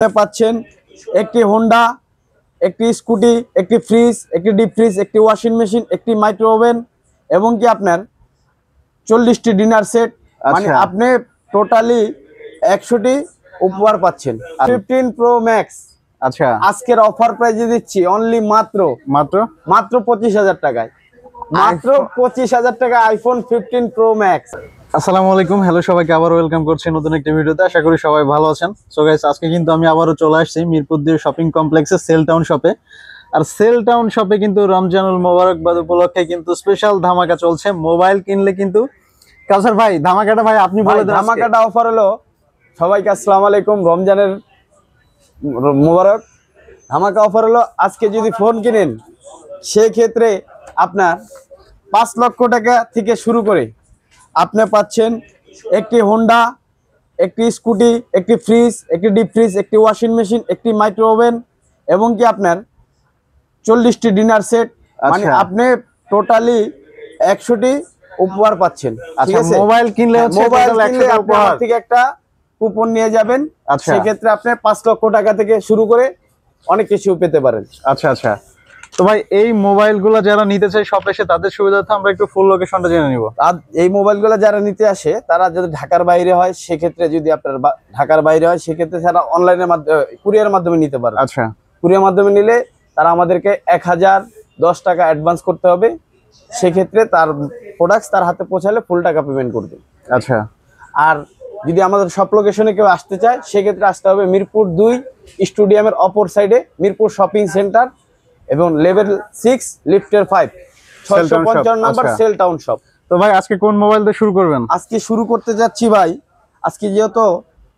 পাচ্ছেন একটি হোন্ডা, একটি স্কুটি, একটি ফ্রিজ, একটি ডিপ ফ্রিজ, একটি ওয়াশিং মেশিন, একটি মাইক্রো ওভেন এবং কি আপনার 40টি ডিনার সেট। মানে আপনি টোটালি 100টি উপহার পাচ্ছেন। 15 প্রো ম্যাক্স আচ্ছা আজকের অফার প্রাইজে দিচ্ছি অনলি মাত্র 25,000 টাকায়। মাত্র 25,000 টাকা আইফোন 15 প্রো ম্যাক্স। আসসালামু আলাইকুম, হ্যালো সবাইকে আবার ওয়েলকাম করছি নতুন একটি ভিডিওতে। আশা করি সবাই ভালো আছেন। সো গাইস, আজকে কিন্তু আমি আবারও চলে আসছি মিরপুর 2 শপিং কমপ্লেক্সে সেল টাউন শপে। আর সেল টাউন শপে কিন্তু রমজানুল মোবারকবাদ উপলক্ষে কিন্তু স্পেশাল ধামাকা চলছে। মোবাইল কিনলে কিন্তু কাউসার ভাই ধামাকাটা ভাই আপনি বলে দেন। ধামাকাটা অফার হলো, সবাইকে আসসালামু আলাইকুম, রমজানের মোবারক। ধামাকা অফার হলো, আজকে যদি ফোন কিনেন সেক্ষেত্রে আপনার 5 লক্ষ টাকা থেকে শুরু করে আপনি পাচ্ছেন একটি হোন্ডা, একটি স্কুটি, একটি ফ্রিজ, একটি ডিপ ফ্রিজ, একটি ওয়াশিং মেশিন, একটি মাইক্রো ওভেন এবং কি আপনার 40টি ডিনার সেট। মানে আপনি টোটালি 100টি উপহার পাচ্ছেন। ঠিক আছে, মোবাইল কিনলে উপহার থেকে একটা কুপন নিয়ে যাবেন। সেক্ষেত্রে আপনি 5 লক্ষ টাকা থেকে শুরু করে অনেক কিছু পেতে পারেন। আচ্ছা আচ্ছা, তো ভাই এই মোবাইলগুলো যারা নিতে চায় শপে এসে তাদের সুবিধার্থে আমরা একটু ফুল লোকেশনটা জেনে নিব। আর এই মোবাইলগুলো যারা নিতে আসে তারা যদি ঢাকার বাইরে হয় সেক্ষেত্রে, যদি আপনার ঢাকার বাইরে হয় সেক্ষেত্রে তারা অনলাইনের মাধ্যমে কুরিয়ার মাধ্যমে নিতে পারে। আচ্ছা, কুরিয়ার মাধ্যমে নিলে তারা আমাদেরকে 1010 টাকা অ্যাডভান্স করতে হবে। সেক্ষেত্রে তার প্রোডাক্টস তার হাতে পৌঁছালে ফুল টাকা পেমেন্ট করবে। আচ্ছা, আর যদি আমাদের সব লোকেশনে কেউ আসতে চায় সেক্ষেত্রে আসতে হবে মিরপুর 2 স্টেডিয়ামের অপর সাইডে মিরপুর শপিং সেন্টার এবং লেভেল 6 লিফটের 5 655 নাম্বার সেল টাউন শপ। তো ভাই আজকে কোন মোবাইল দিয়ে শুরু করবেন? আজকে শুরু করতে যাচ্ছি ভাই, আজকে যেহেতু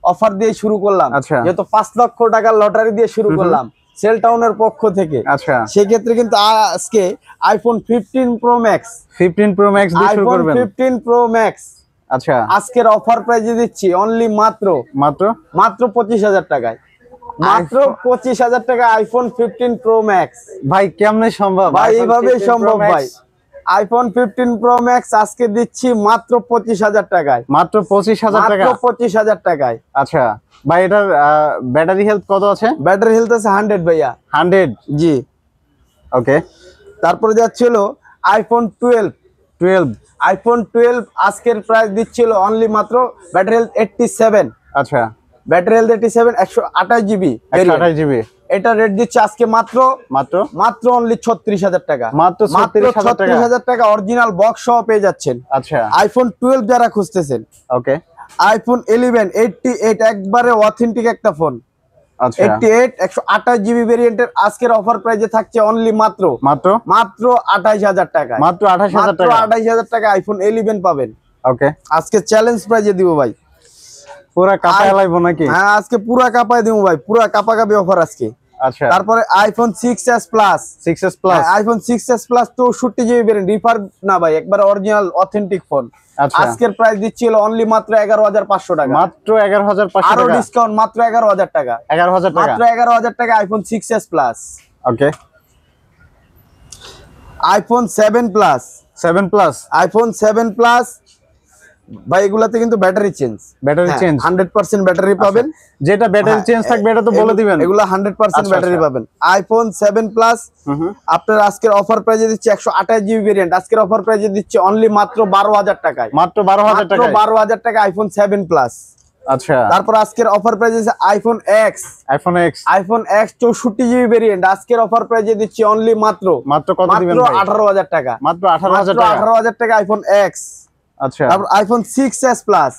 অফার দিয়ে শুরু করলাম, যেহেতু 5 লক্ষ টাকার লটারি দিয়ে শুরু করলাম সেল টাউনের পক্ষ থেকে। আচ্ছা, সেক্ষেত্রে কিন্তু আজকে আইফোন 15 প্রো ম্যাক্স দিয়ে শুরু করবেন। 15 প্রো ম্যাক্স আচ্ছা, আজকের অফার প্রাইজে দিচ্ছি অনলি মাত্র 25,000 টাকায়। মাত্র 25,000 টাকা আইফোন 15 প্রো ম্যাক্স। ভাই কেমনে সম্ভব ভাই? এইভাবে সম্ভব ভাই। আইফোন 15 প্রো ম্যাক্স আজকে দিচ্ছি মাত্র 25,000 টাকায়। মাত্র 25,000 টাকা? 25,000 টাকায়। আচ্ছা ভাই, এটার ব্যাটারি হেলথ কত আছে? ব্যাটারি হেলথ আছে 100 ভাইয়া। 100? জি। ওকে, তারপরে যাচ্ছিল আইফোন 12। আইফোন 12 আজকের প্রাইস দিচ্ছিল অনলি মাত্র ব্যাটারি হেলথ 87। আচ্ছা, ব্যাটারি হেলথ 87, 128 জিবি। এটা রেট দিচ্ছে আজকে মাত্র অনলি 36,000 টাকা। মাত্র 36,000 টাকা অরিজিনাল বক্স সহ পেয়ে যাচ্ছেন। আচ্ছা, আইফোন 12 যারা খুঁজতেছেন, ওকে, আইফোন 11 88 একবারে অথেন্টিক একটা ফোন। আচ্ছা, 88 128 জিবি ভেরিয়েন্টের আজকের অফার প্রাইসে থাকছে অনলি মাত্র 28,000 টাকা। মাত্র 28,000 টাকা আইফোন 11 পাবেন। ওকে, আজকে চ্যালেঞ্জ প্রাইসে দিব ভাই, পুরা কাপায় লাইবো নাকি? হ্যাঁ, আজকে পুরা কাপায় দিব ভাই, পুরা কাপাকাপি অফার আজকে। আচ্ছা, তারপরে iPhone 6s plus. IPhone 6s plus 64 GB variant, refurb না ভাই, একবার অরিজিনাল অথেন্টিক ফোন। আজকের প্রাইস দিচ্ছিল অনলি মাত্র 11,500 টাকা। মাত্র 11,500 টাকা, আরো ডিসকাউন্ট মাত্র 11,000 টাকা। 11,000 টাকা, মাত্র 11,000 টাকা আইফোন 6s প্লাস। ওকে, আইফোন 7 প্লাস। আইফোন 7 প্লাস ভাই, এগুলাতে কিন্তু ব্যাটারি চেঞ্জ 100% ব্যাটারি পাবেন। যেটা ব্যাটারি চেঞ্জ থাকবে এটা তো বলে দিবেন। এগুলা 100% ব্যাটারি পাবেন। আইফোন 7 প্লাস আপনার আজকের অফার প্রাইসে দিচ্ছে 128 জিবি ভেরিয়েন্ট, আজকের অফার প্রাইসে দিচ্ছে অনলি মাত্র 12,000 টাকায়। মাত্র 12,000 টাকা আইফোন 7 প্লাস। আচ্ছা, তারপর আজকের অফার প্রাইসে iPhone x. IPhone x 64 GB variant, আজকের অফার প্রাইসে দিচ্ছে অনলি মাত্র কত দিবেন ভাই? 18,000 টাকা। মাত্র 18,000 টাকা আইফোন এক্স। আচ্ছা, তারপর iPhone 6s plus.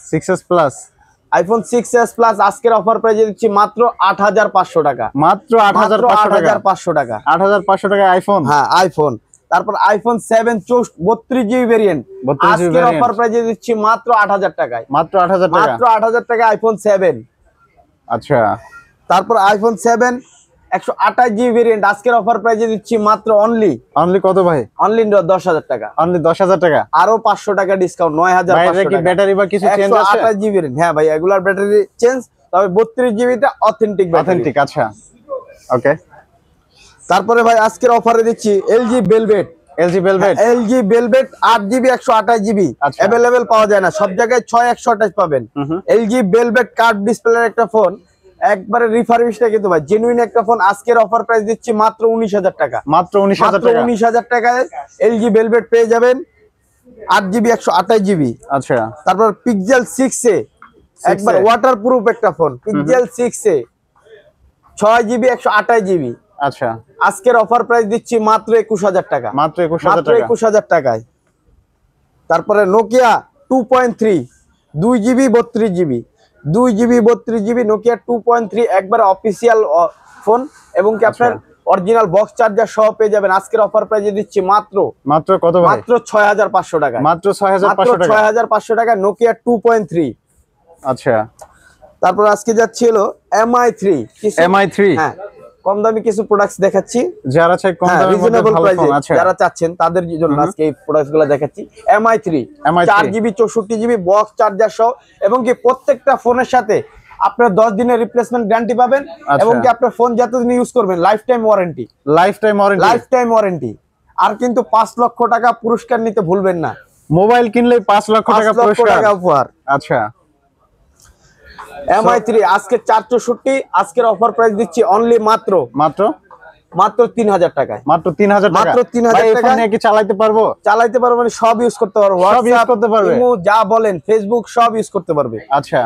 IPhone 6s plus আজকের অফার প্রাইসে দিচ্ছি মাত্র 8,500 টাকা। মাত্র 8,500 টাকা। 8,500 টাকা আইফোন। হ্যাঁ, আইফোন। তারপর আইফোন 7 32 জিবি ভেরিয়েন্ট, আজকের অফার প্রাইসে দিচ্ছি মাত্র 8,000 টাকায়। মাত্র 8,000 টাকা আইফোন 7। আচ্ছা, তারপর আইফোন 7 128 জিবি ভেরিয়েন্ট, আজকের অফার প্রাইসে দিচ্ছি মাত্র অনলি কত ভাই? অনলি 10,000 টাকা। অনলি 10,000 টাকা, আরো 500 টাকা ডিসকাউন্ট, 9,500 টাকা। ব্যাটারি বা কিছু চেঞ্জ আছে? 128 জিবি ভেরিয়েন্ট, হ্যাঁ ভাই, এগুলার ব্যাটারি চেঞ্জ, তবে 32 জিবিটা অথেন্টিক। আচ্ছা, ওকে। তারপরে ভাই আজকের অফারে দিচ্ছি LG velvet. 8 GB 128 GB available পাওয়া যায় না, সব জায়গায় 6 128 পাবেন। এলজি ভেলভেট কার্ভ ডিসপ্লের একটা ফোন, একবারে রিফারবিশটা কিন্তু ভাই জেনুইন একটা ফোন। আজকের অফার প্রাইস দিচ্ছি মাত্র 19,000 টাকা। মাত্র 19,000 টাকা। 19,000 টাকায় LG ভেলভেট পেয়ে যাবেন 8GB 128GB। আচ্ছা, তারপর পিক্সেল 6 এ একবার ওয়াটারপ্রুফ একটা ফোন, পিক্সেল 6 এ 6GB 128GB। আচ্ছা, আজকের অফার প্রাইস দিচ্ছি মাত্র 21,000 টাকা। মাত্র 21,000 টাকা। 21,000 টাকায়। তারপরে Nokia 2.3 2GB 32GB 2GB 32GB Nokia 2.3 একবার অফিসিয়াল ফোন এবং কি আপনার অরিজিনাল বক্স চার্জার সহ পেয়ে যাবেন। আজকের অফার প্রাইসে দিচ্ছি মাত্র কত ভাই? মাত্র 6,500 টাকা। মাত্র 6,500 টাকা। 6,500 টাকা নোকিয়া 2.3। আচ্ছা, তারপর আজকে যাচ্ছি হলো MI3। MI3, হ্যাঁ, কম দামি কিছু প্রোডাক্টস দেখাচ্ছি যারা চাই কম দামের মধ্যে রিজনেবল ভালো প্রাইসে, ফোন। আচ্ছা, যারা চাচ্ছেন তাদের জন্য আজকে এই প্রোডাক্টসগুলো দেখাচ্ছি। MI3 4GB 64GB box charger সহ এবং কি প্রত্যেকটা ফোনের সাথে আপনার 10 দিনের রিপ্লেসমেন্ট গ্যারান্টি পাবেন এবং কি আপনার ফোন যতদিন ইউজ করবেন life time warranty. Life time warranty. আর কিন্তু 5 লক্ষ টাকা পুরস্কার নিতে ভুলবেন না। মোবাইল কিনলে 5 লক্ষ টাকা পুরস্কার উপহার। আচ্ছা, MI3 আজকে 464, আজকের অফার প্রাইস দিচ্ছি অনলি মাত্র 3,000 টাকায়। মাত্র 3,000 টাকা। মাত্র 3,000 টাকা নিয়ে কি চালাতে পারবো? চালাতে পারবো মানে সব ইউজ করতে পারবো। সব ইউজ করতে পারবে, ইমো যা বলেন, ফেসবুক সব ইউজ করতে পারবে। আচ্ছা,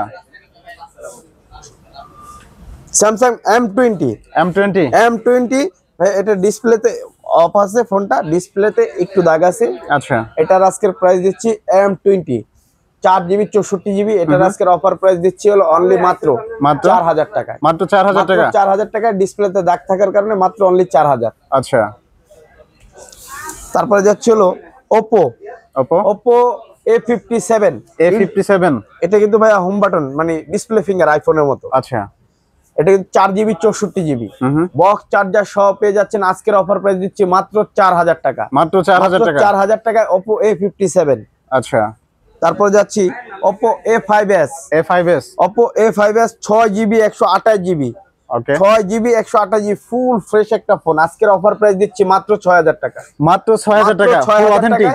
স্যামসাং M20 এটা ডিসপ্লেতে অফ আছে, ফোনটা ডিসপ্লেতে একটু দাগ আছে। আচ্ছা, এটার আজকের প্রাইস দিচ্ছি M20 4GB 64GB। এটার আজকের অফার প্রাইস দিচ্ছি হলো অনলি মাত্র 4,000 টাকায়। মাত্র 4,000 টাকা। 4,000 টাকায় ডিসপ্লেতে দাগ থাকার কারণে মাত্র অনলি 4,000। আচ্ছা, তারপরে যাচ্ছে হলো Oppo A57। এটা কিন্তু ভাই হোম বাটন মানে ডিসপ্লে ফিঙ্গার আইফোনের মতো। আচ্ছা, এটা কিন্তু 4GB 64GB বক্স চার্জার সহ পেয়ে যাচ্ছেন। আজকের অফার প্রাইস দিচ্ছি মাত্র 4,000 টাকা। মাত্র 4,000 টাকা। 4,000 টাকায় Oppo A57। আচ্ছা, তারপর যাচ্ছি Oppo A5s। Oppo A5s 6GB 128GB। ওকে, 6GB 128GB ফুল ফ্রেশ একটা ফোন। আজকের অফার প্রাইস দিচ্ছি মাত্র 6,000 টাকা। মাত্র 6,000 টাকা ফুল অথেন্টিক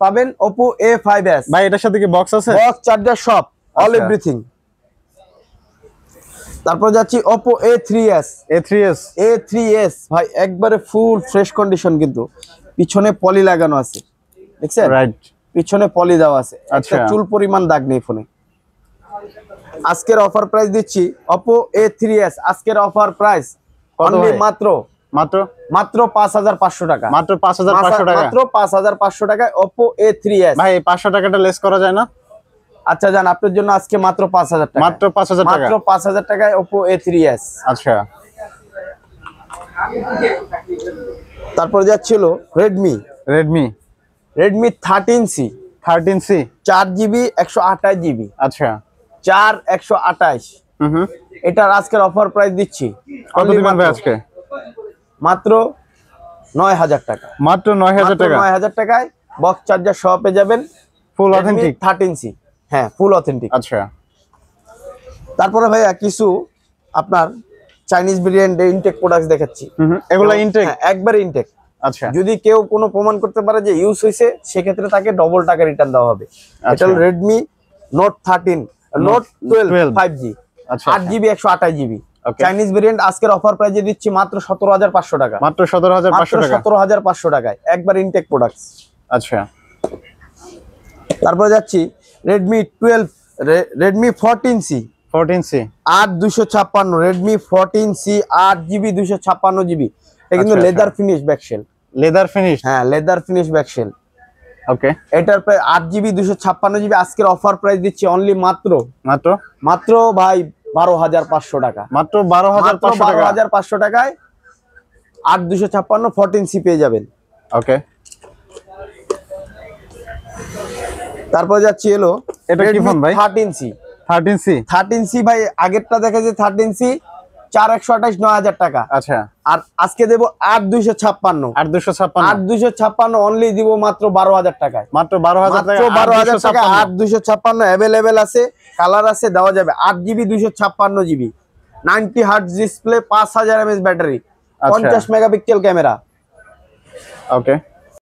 পাবেন Oppo A5s। ভাই এটার সাথে কি বক্স আছে? বক্স চার্জার সব অল এভরিথিং। তারপর যাচ্ছি Oppo A3s ভাই একবারে ফুল ফ্রেশ কন্ডিশন, কিন্তু পিছনে পলি লাগানো আছে, দেখছেন? রাইট, পিছনে পলি দেওয়া আছে, আচ্ছা, একটা চুল পরিমাণ দাগ নেই ফোনে। আজকের অফার প্রাইস দিচ্ছি Oppo A3s। আজকের অফার প্রাইস অনলি মাত্র 5,500 টাকা। মাত্র 5,500 টাকা। মাত্র 5,500 টাকায় Oppo A3s। ভাই 500 টাকাটা লেস করা যায় না? আচ্ছা জান, আপনার জন্য আজকে মাত্র 5,000 টাকা। মাত্র 5,000 টাকা। মাত্র 5,000 টাকায় Oppo A3s। আচ্ছা, তারপর যাচ্ছিল Redmi 13C 4GB 128GB। আচ্ছা, 128। এটার আজকের অফার প্রাইস দিচ্ছি কত দিবেন ভাই আজকে? মাত্র 9,000 টাকা। মাত্র 9,000 টাকা। 9,000 টাকায় বক্স চার্জার সহ পেয়ে যাবেন ফুল অথেন্টিক 13C। হ্যাঁ, ফুল অথেন্টিক। আচ্ছা, তারপরে ভাইয়া কিছু আপনার চাইনিজ ব্র্যান্ড ইনটেক প্রোডাক্টস দেখাচ্ছি। এগুলা ইনটেক? একবারে ইনটেক। আচ্ছা, যদি কেউ কোনো প্রমাণ করতে পারে যে ইউজ হয়েছে, সেক্ষেত্রে তাকে ডবল টাকা রিটার্ন দেওয়া হবে। এটা হলো Redmi Note 12 5G 8GB 128GB Chinese variant. আজকের অফার প্রাইসে দিচ্ছি মাত্র 17,500 টাকা। মাত্র 17,500 টাকা। 17,500 টাকায় একবার ইনটেক প্রোডাক্টস। আচ্ছা, তারপরে যাচ্ছি Redmi 14C 8/256 Redmi 14C 8GB 256GB। এটা কিন্তু লেদার ফিনিশ ব্যাকশেল। হ্যাঁ, লেদার ফিনিশ ব্যাকশেল। ওকে, এটার প্রায় 8GB 256GB। আজকের অফার প্রাইস দিচ্ছি অনলি মাত্র ভাই 12,500 টাকা। মাত্র 12,500 টাকায় 8/256 14C পেয়ে যাবেন। ওকে, তারপর যাচ্ছি হলো এটা কি ফোন ভাই? 13C ভাই আগেরটা দেখা যায় 13C 4/128 9,000 টাকা। আচ্ছা, আর আজকে দেব 8/256 অনলি দিব মাত্র 12,000 টাকায়। মাত্র 12,000 টাকা। 12,000 টাকা 8/256 अवेलेबल আছে, কালার আছে, দেওয়া যাবে। 8GB 256GB 90 hertz display 5000 mAh battery 50 megapixel camera. ওকে,